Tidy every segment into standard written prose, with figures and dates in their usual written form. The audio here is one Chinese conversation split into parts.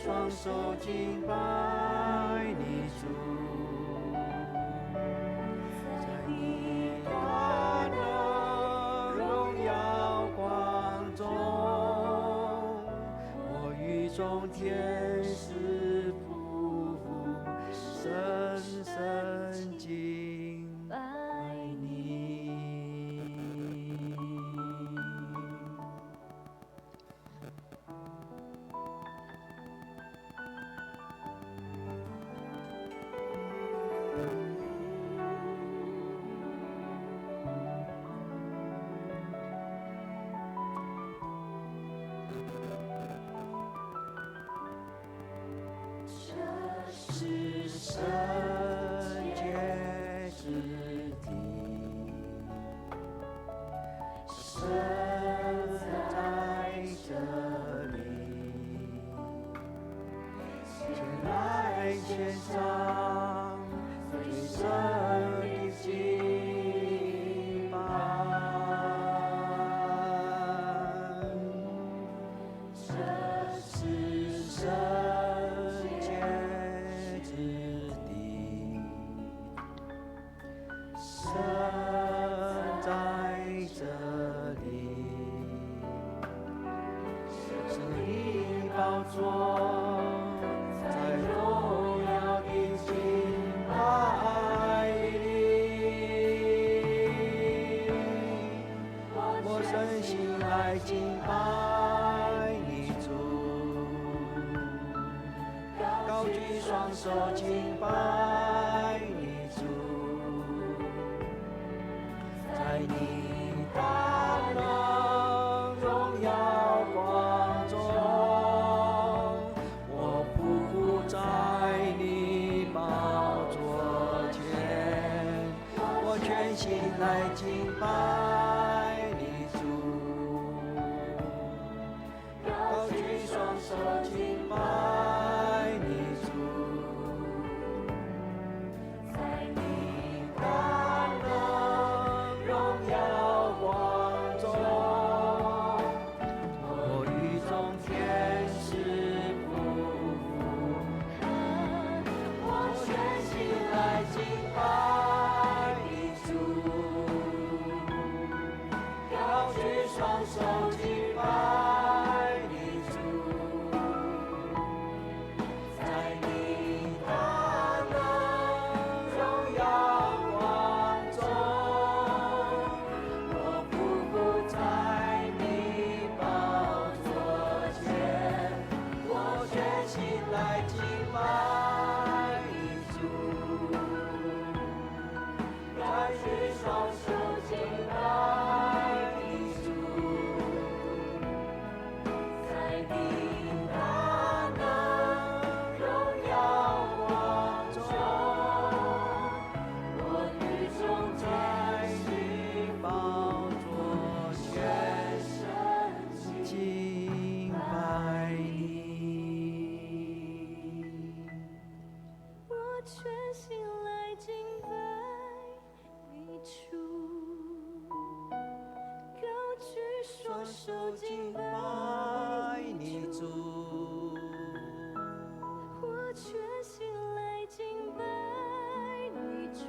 双手敬拜你主，在你大能荣耀光中，我与众天使匍匐，深深敬拜你。是圣洁之地，神在这里，前来献上最深的敬拜。这是圣洁之地，神在这里，神的宝座在荣耀的敬拜里，我深心来敬拜你主，高举双手敬拜你主，在你大能荣耀光中，我匍匐在你宝座前，我全心来敬拜你主，高举双手敬拜你主，在你大能荣耀光中，我与众天使匍匐，我全心来敬拜你主，高举双手敬拜你主，在你大能荣耀光中，我匍匐在你宝座前，我全心来敬拜你主，高举双手敬拜你主，在你大能荣耀光中，我与众在你宝座前敬拜你。我全心来敬拜你主，高举双手敬拜你主，我全心来敬拜你主，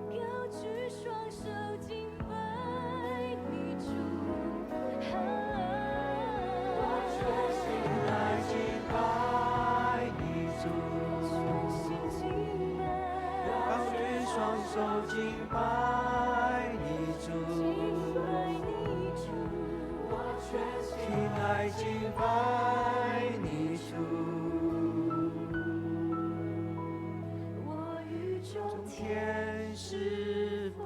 高举双手敬拜你主，我全心来敬拜你主，高举双手敬拜你主，我全心来敬拜你主，我与众天使匍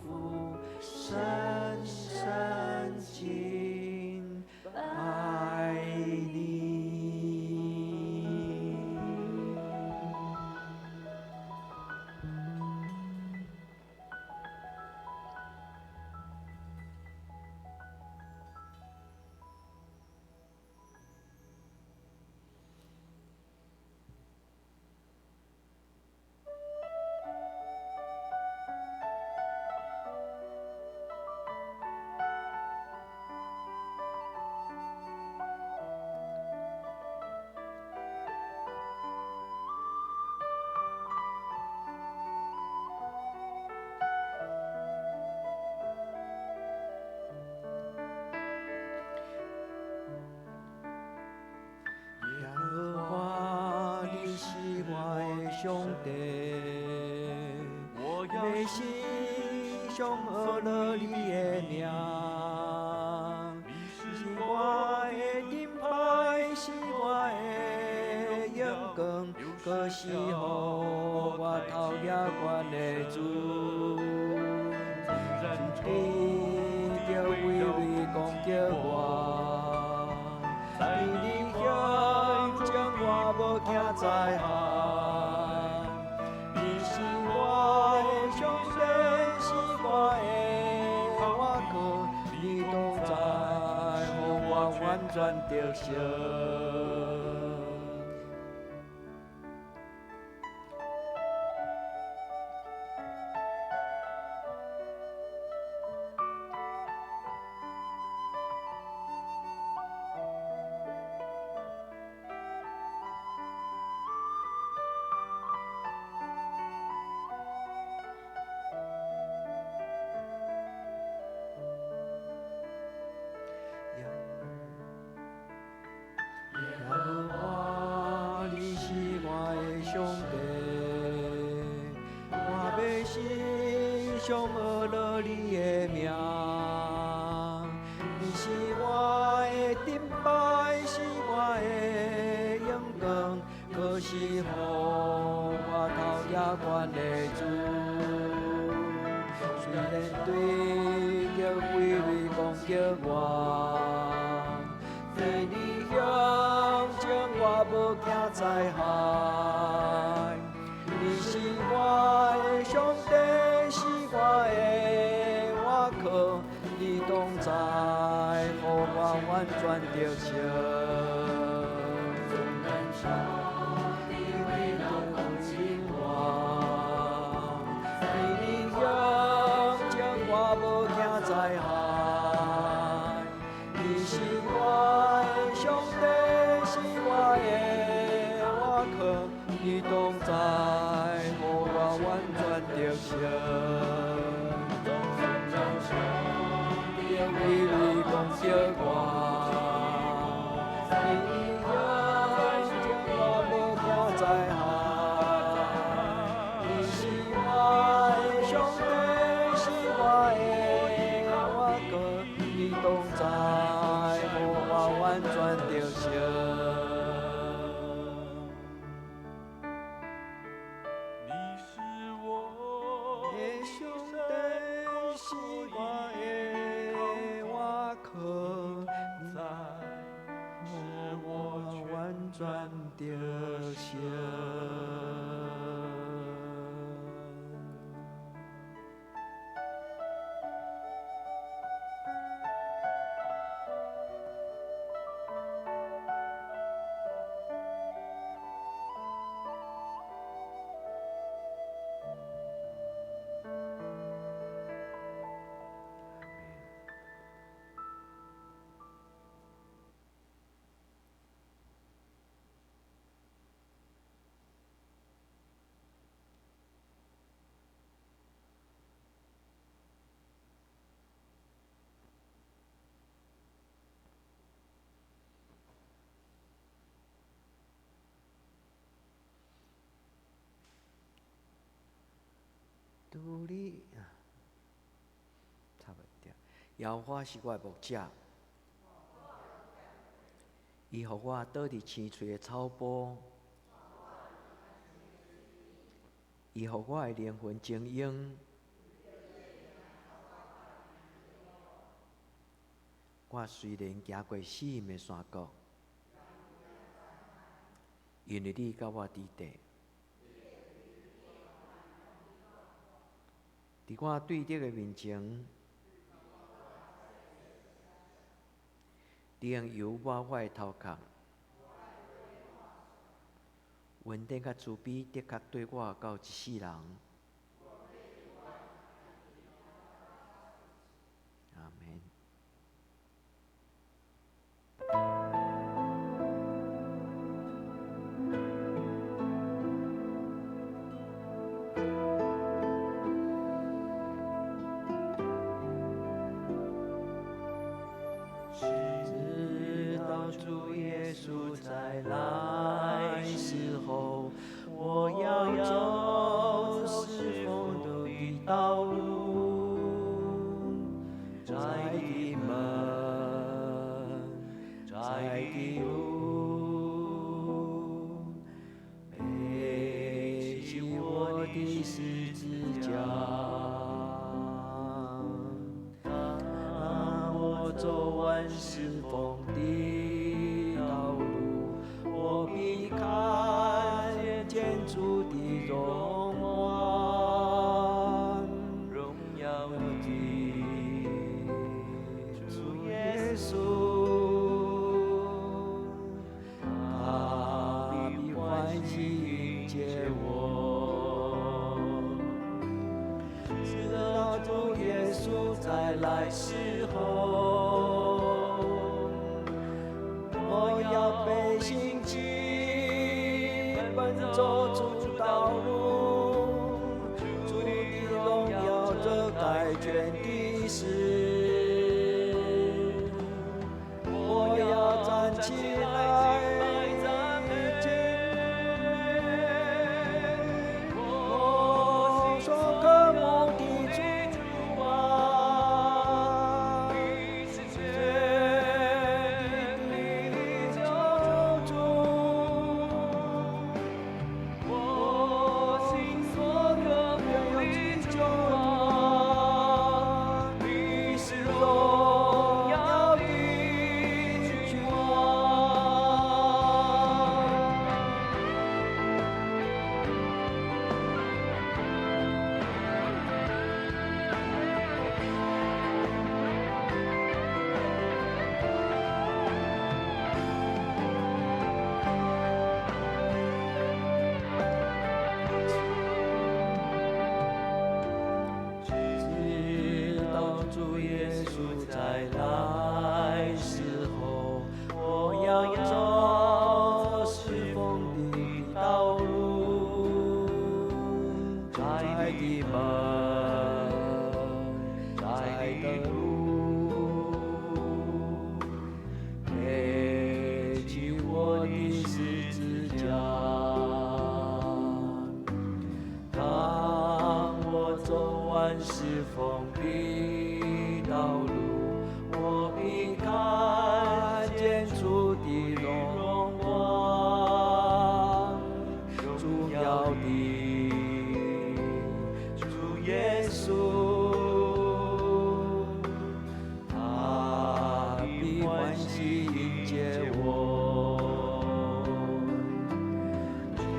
匐，深深敬拜你。上帝，我要要时常学了你的名。是我的顶牌，是我的阳光，可是予我头也悬的主。你着为你攻击我，在你向前我无惊灾害。你是我的上帝，是我的倚靠，你都在，予我完全得胜。耶和华，你是我的上帝，我要时常学了你的名。你是我的顶牌，是我的阳光，可是予我头也悬的主。虽然对着规律攻击我，在你向前我无惊灾害。你是我的上帝，是我的倚靠，你同在，予我完全得胜。你为了关心我，在你向前我无惊灾害。你是我的上帝，是我的倚靠，你同在，予我完全得胜。别为你攻击我，在你向前我无惊灾害。你是我的上帝，是我的倚靠，你同在，予我完全得胜。你是我的上帝是我的倚靠，在，是我我完全得胜。拄你差不多。耶和华是我的牧者，伊予我倒伫青翠的草坡，伊予我的灵魂静养。我虽然行过死荫的山谷，因为你甲我伫地。伫我对敌的面前，你用油抹我的头壳，恩典甲慈悲的确对我到一世人。阿免。直到主耶稣再来时候，我要走万事风的道路，我必看见主的荣光，荣耀的你，主耶稣，他必欢喜迎接我，直到主耶稣再来时候，我要被兴起，奔走主道路，主的荣耀遮盖全地势，我要站起来，我所渴慕的主啊，全地救主，我心所渴慕的主啊，你是荣耀的君王。直到主耶稣再来时候，我要走侍奉的道路，窄的门，窄的路，背起我的十字架。当我走完是风的道路，我必看见主的荣光，荣耀的主耶稣，他必欢喜迎接我。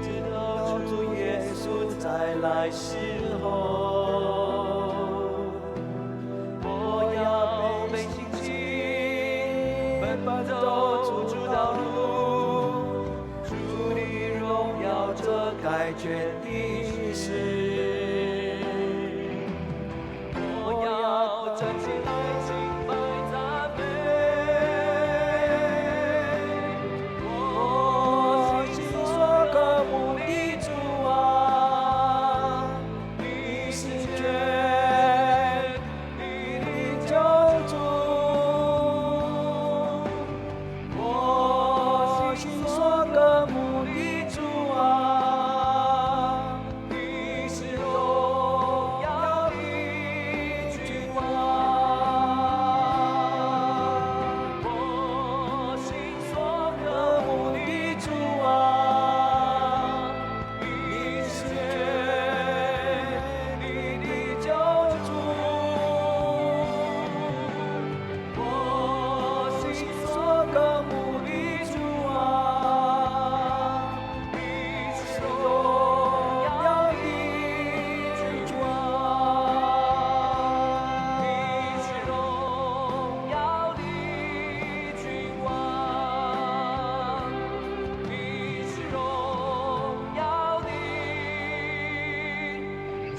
直到主耶稣再来时候，我要被兴起，奔走主道路，主的荣耀遮盖全地势，我要站起来敬拜赞美，我心所渴慕的主啊，你是全地的救主，我心所渴慕的主啊，你是荣耀的君王，我心所渴慕的主啊，你是全地的救主，我心所渴慕的主啊，你是荣耀的君王，你是荣耀的君王，你是荣耀的君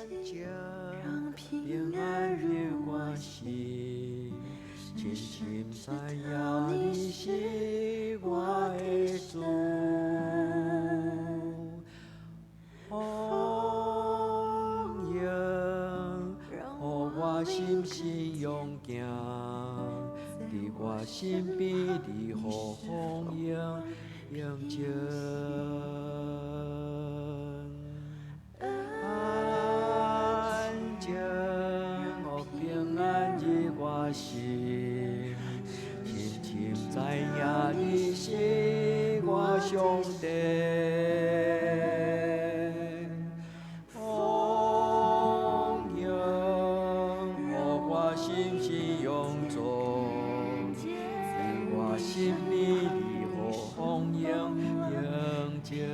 安静，让平安入我心，静心闪耀的是我的主。哦，我心是勇行，伫我身边，你互风迎接。安静，互平安入我心，深深知影你是我上帝。心里的风迎接。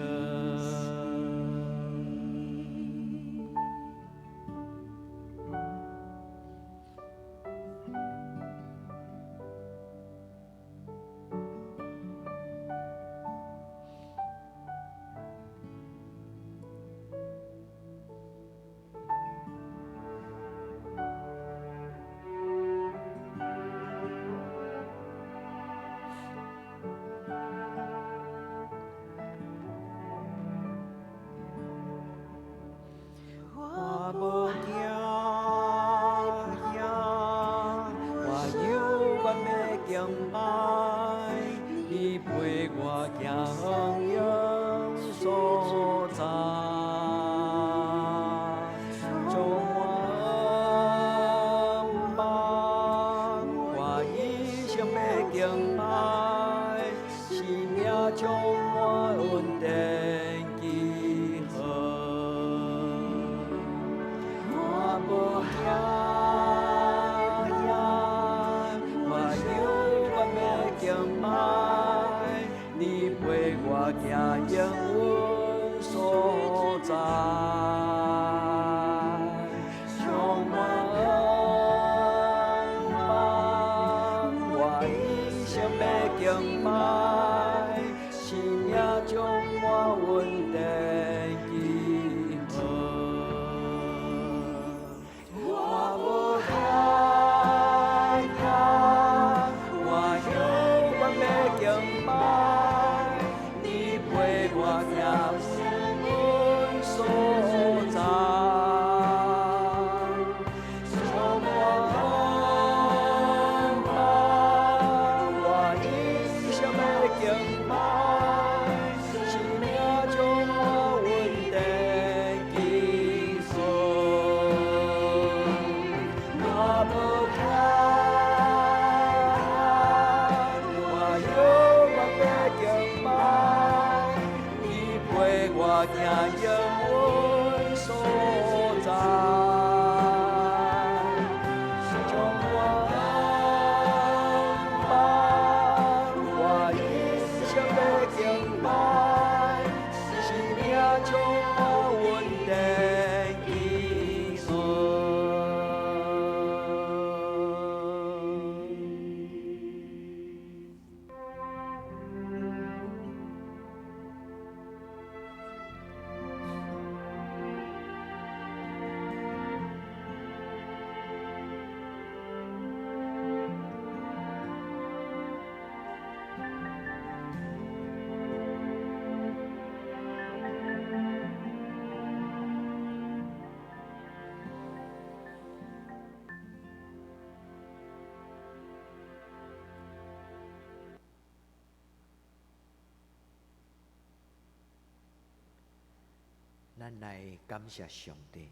咱来感谢上帝，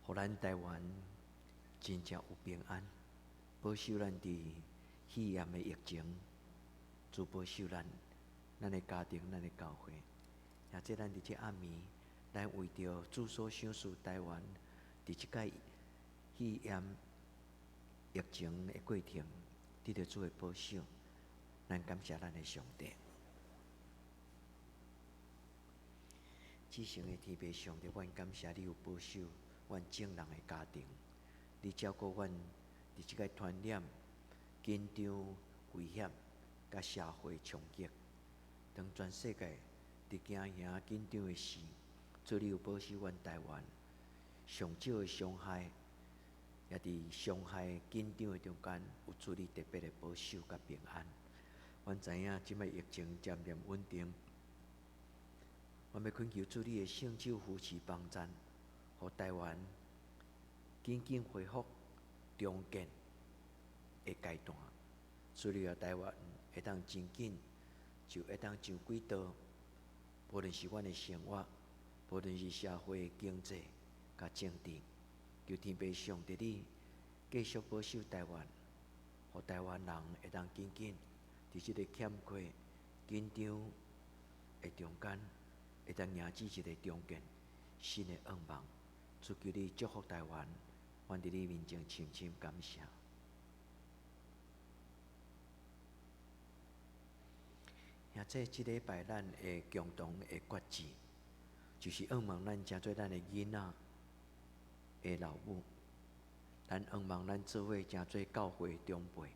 互咱台湾真正有平安，保守咱伫肺炎的疫情，主保守咱的家庭、咱的教会。也即咱伫即暗暝，咱为着主所想事台湾伫即届肺炎疫情的过程，得到主的保守，咱感谢咱的上帝。至诚的天父上帝，阮感谢你有保守阮众人的家庭，你照顾阮伫即个传染、紧张、危险、甲社会冲击，当全世界伫惊吓紧张的时，主你有保守阮台湾，上少的伤害，也伫伤害紧张的中间，有主你特别的保守甲平安。阮知影即摆疫情渐渐稳定。我要恳求主你的圣手扶持帮赞，互台湾紧紧恢复重建的阶段。所以啊，台湾会当真紧就会当上轨道，无论是阮的生活，无论是社会经济、甲政治，求天父上帝你继续保守台湾，互台湾人会当紧紧伫即个欠缺紧张的中间，会当迎起一个重建新的愿望。主求你祝福台湾，阮伫你面前深深感谢。而即礼拜咱会共同的决志，就是愿望咱诚做咱的囡仔的老母，咱愿望咱做伙诚做教会长辈，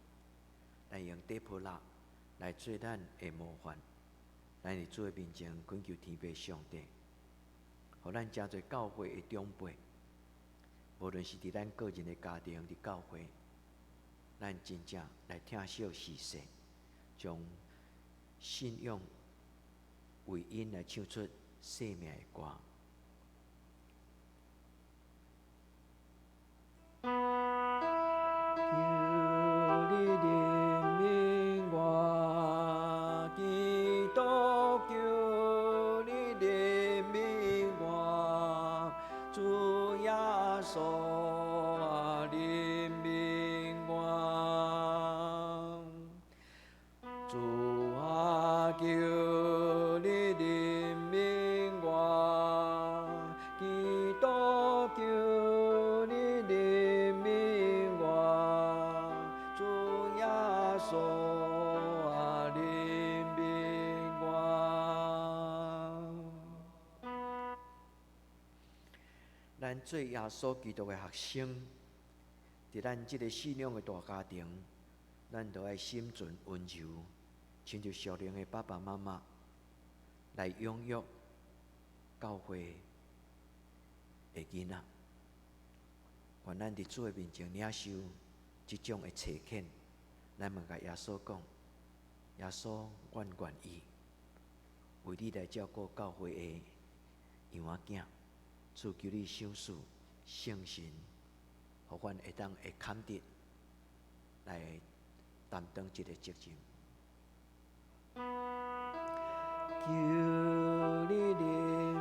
咱用底普拉来做咱的模范，咱伫主的面前恳求天父上帝，互咱诚做教会的长辈，无论是伫咱个人的家庭、伫教会，咱真正来听惜时势，将信仰为因来唱出生命的歌。求你怜悯我，基督，求你怜悯我，主耶稣啊，怜悯我，主啊，求你怜悯我，基督，求你怜悯我，主耶稣啊，怜悯我。咱做耶稣基督的学生，伫咱即个信仰的大家庭，咱都爱心存温柔，亲像属灵的爸爸妈妈来养育教会的囡仔。愿咱伫主的面前领受即种的切恳，咱嘛甲耶稣讲：耶稣，阮愿意为你来照顾教会的羊仔囝。主求你赏赐圣神，互阮会当会坎得来担当即个责任。求你怜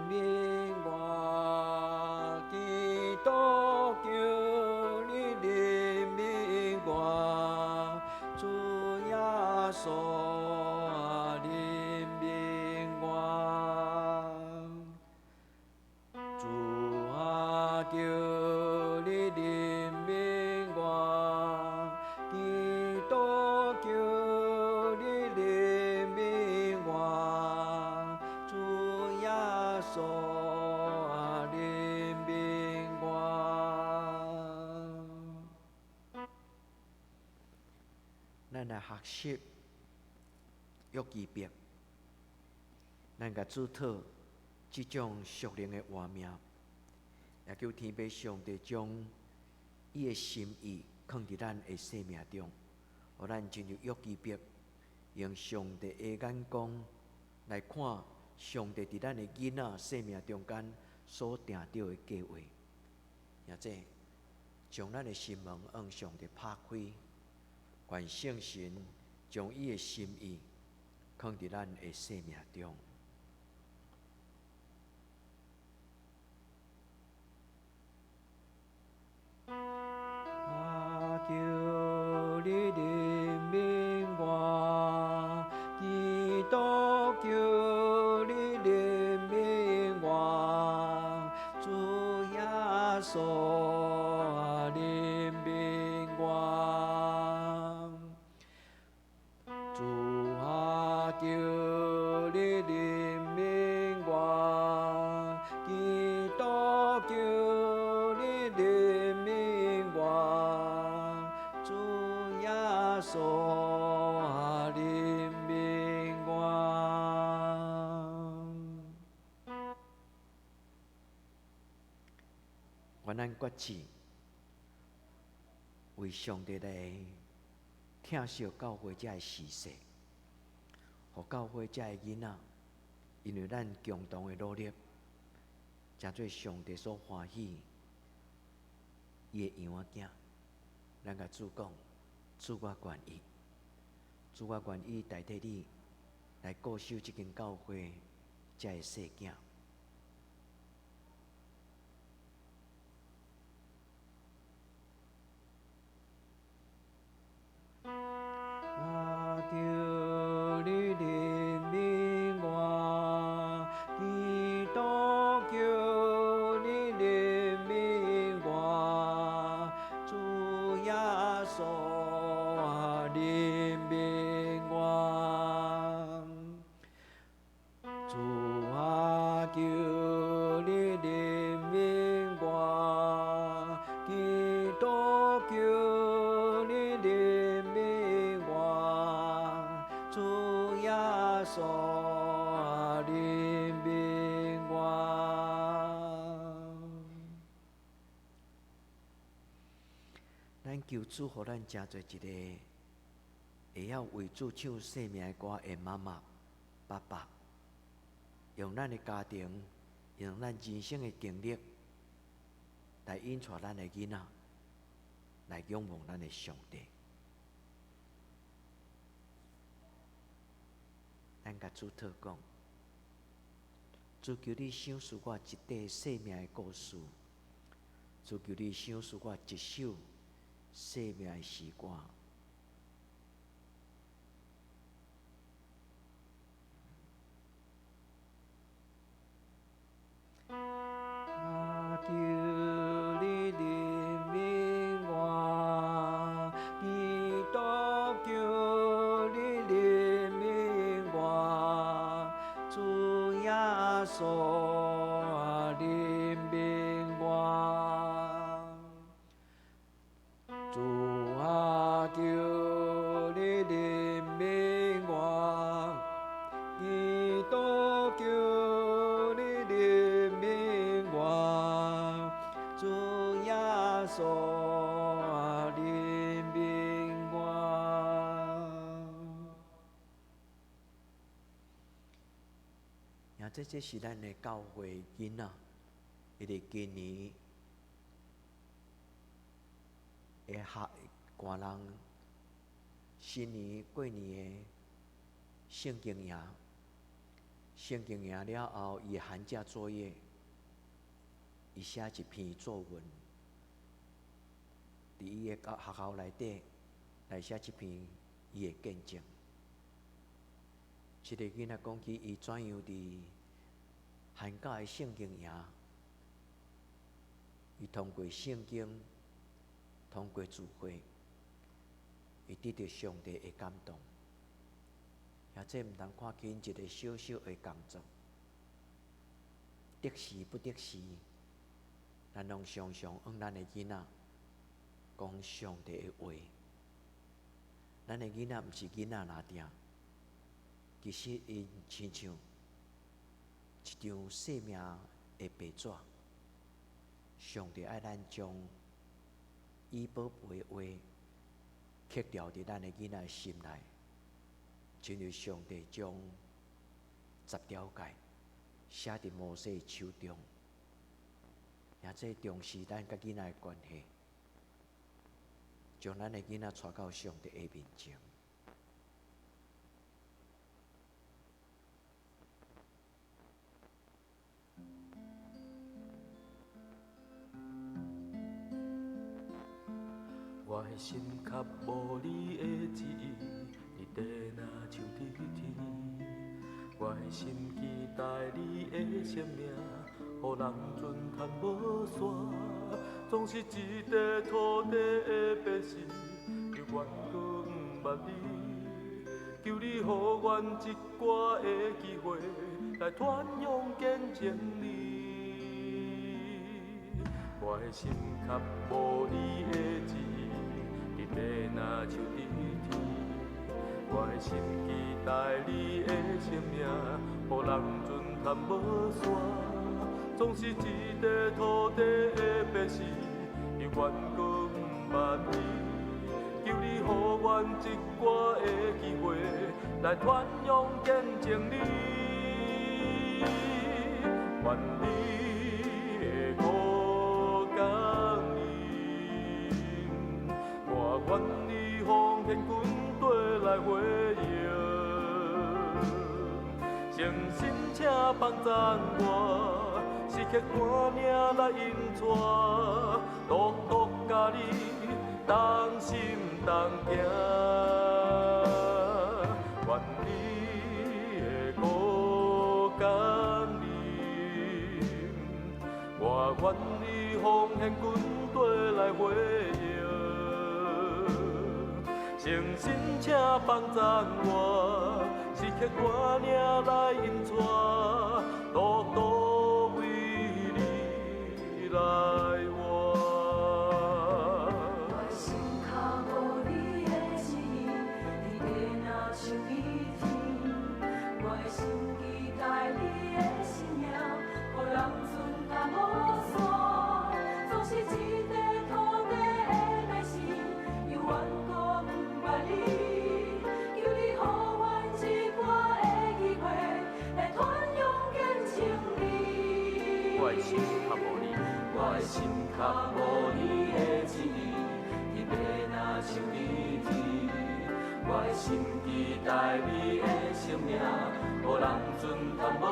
悯我，基督，求你怜悯我，主耶稣啊，怜悯我，主啊，求你怜悯我，基督，求你怜悯我，主耶稣啊，怜悯我。咱来学习约基别，咱甲主讨即种属灵的画面，也求天父上帝将伊的心意放伫咱的生命中，互咱亲像约基别，用上帝的眼光来看上帝伫咱的囡仔生命中间所定着的计划，也即将咱的心门向上帝拍开，愿圣神将伊的心意放伫咱的生命中。求你怜悯我，基督，求你怜悯我，主耶稣啊，怜悯我，主啊，求你怜悯我，基督，求你怜悯我，主耶稣啊，怜悯我。愿咱决志为上帝来疼惜教会遮的时势，互教会遮的囡仔，因为咱共同的努力，诚做上帝所欢喜，伊的养仔囝，咱甲主讲，主我愿意，主我愿意代替你来固守即间教会，才会细囝。求你怜悯我，基督求你怜悯我，主耶稣怜悯我，主啊求你怜悯我，基督求你怜悯我，主耶稣怜悯我。咱求主，互咱真侪一个会晓为主唱生命的歌的妈妈、爸爸，用咱的家庭，用咱人生的经历，来引带咱的囡仔，来仰望咱的上帝。咱甲主祷讲，主求你赏赐我一块生命的故事，主求你赏赐我一首生命的诗歌。求你怜悯我，基督求你怜悯我，主耶稣怜悯我，主啊求你怜悯我，基督求你怜悯我，主耶稣怜悯我。这是咱的教会囡仔，伊伫今年会寒人新年过年的圣经营，圣经营了后，伊的寒假作业，伊写一篇作文，伫伊的学校内底来写一篇伊的见证。这个囡仔讲起伊怎样伫寒假的圣经营，伊通过圣经，通过聚会，伊得到上帝的感动。也这毋通看见一个小小的工作，得时不得时，咱拢常常向咱的囡仔讲上帝的话。咱的囡仔毋是囡仔拿定，其实因亲像一张生命的白纸。上帝爱咱将伊宝贝的话刻掉伫咱的囡仔的心内。亲像上帝将10条诫写伫摩西的手中，也这重视咱甲囡仔的关系，将咱的囡仔带到上帝的面前。我的心较无你的旨意，你地若像伫天。我的心期待你的生命，予人尊叹无线。总是一块土地的百姓，犹原搁毋捌你。求你予阮一寡的机会，来传扬见证你。我的心较无你的旨意，你地若像伫天。我的心期待你的生命，予人尊叹无线。总是一块土地的百姓，犹原搁毋捌你。求你予阮一寡的机会，来传扬见证你。愿你的苦甘甜，来回应。诚心请帮赞我，是客歌名来引带，独独甲你同心同行。愿你的孤甘霖，我愿你奉献军队来回应。诚心请帮赞我，是客歌名来引带，独独为你来活。我心脚无你的旨意，你地若像伊天。我的心期待你的生命，予人存淡无散。总是一块土地的百姓，犹原搁不捌你。求你予阮一歌的机会，来传扬见证你。我的心较无你，我的心较无你的旨意，天地若像你天。我的心期待你的生命，予人存淡无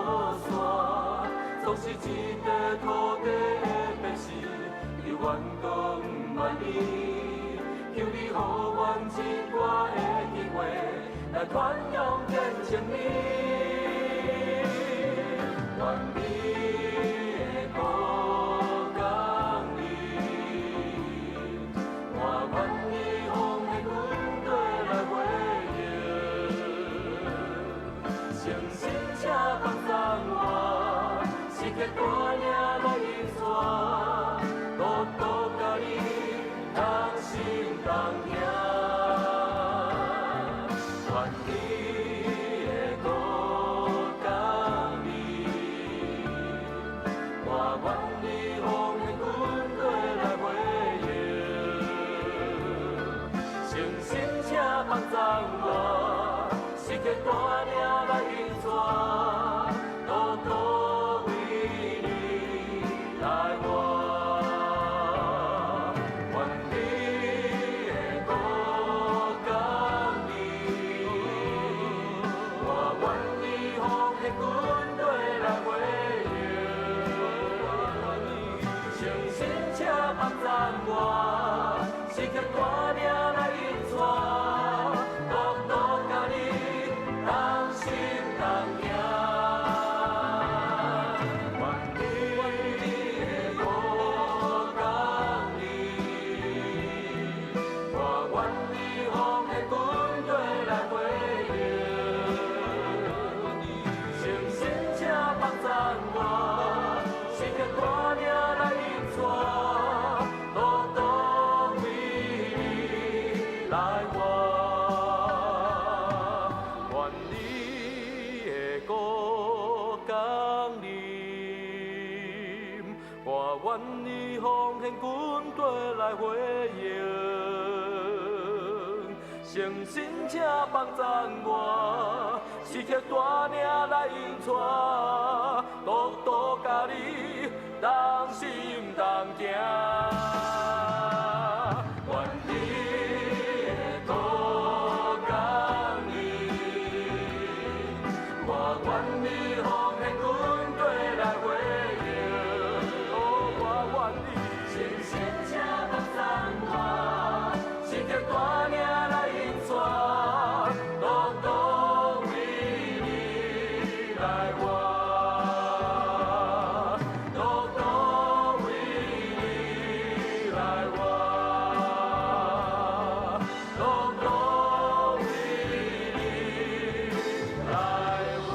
散。总是一块土地的百姓，犹原搁不捌你。求你予阮一歌的机会，来传扬见证你。愿你的孤甘霖，我愿你奉献军队来回应。诚心请帮赞我，是客歌名来引带，独独甲你同心同行。愿你的孤甘霖，我愿你奉献军队来回应。诚心请帮赞我，是客歌名来引带，独独为你来活。愿你的孤甘霖，我愿你奉献军队来回应。诚心请帮赞我，是客歌名来引带，独独甲你同心同行。愿你的孤甘霖，我愿你奉献军队来回应。诚心请帮赞我，是客歌名来引带，独独为你来活。愿你的孤甘霖，我愿你奉献军队来回应。诚心请帮赞我，是客大名来引带，独独甲你同心同行。愿你的孤甘霖，我愿你奉献军队来回应。我愿你诚心请帮赞我，是客大名来引带，独独为你来活。独独为你来活。独独为你来活。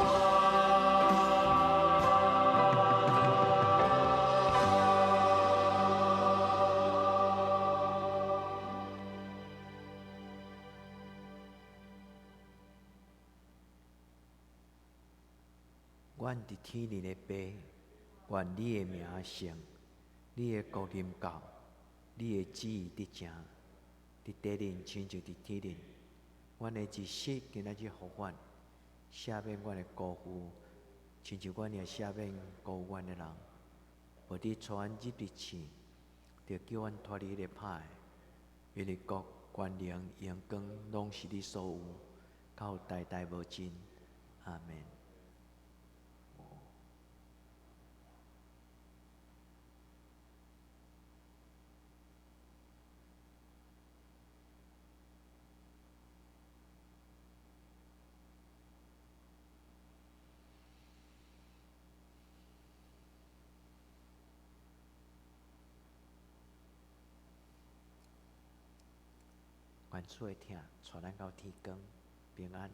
阮伫天里的爸，愿你的名圣，你的国临到，你的旨意伫正，伫地人亲像伫天人。阮的一息今仔日互阮，赦免阮的辜负，亲像阮也赦免辜负阮的人。无你带阮入伫试，就叫阮脱离迄个歹的，因为国、权能、荣光，拢是你所有。到代代无尽。阿门。愿所有疼，带咱到天光平安。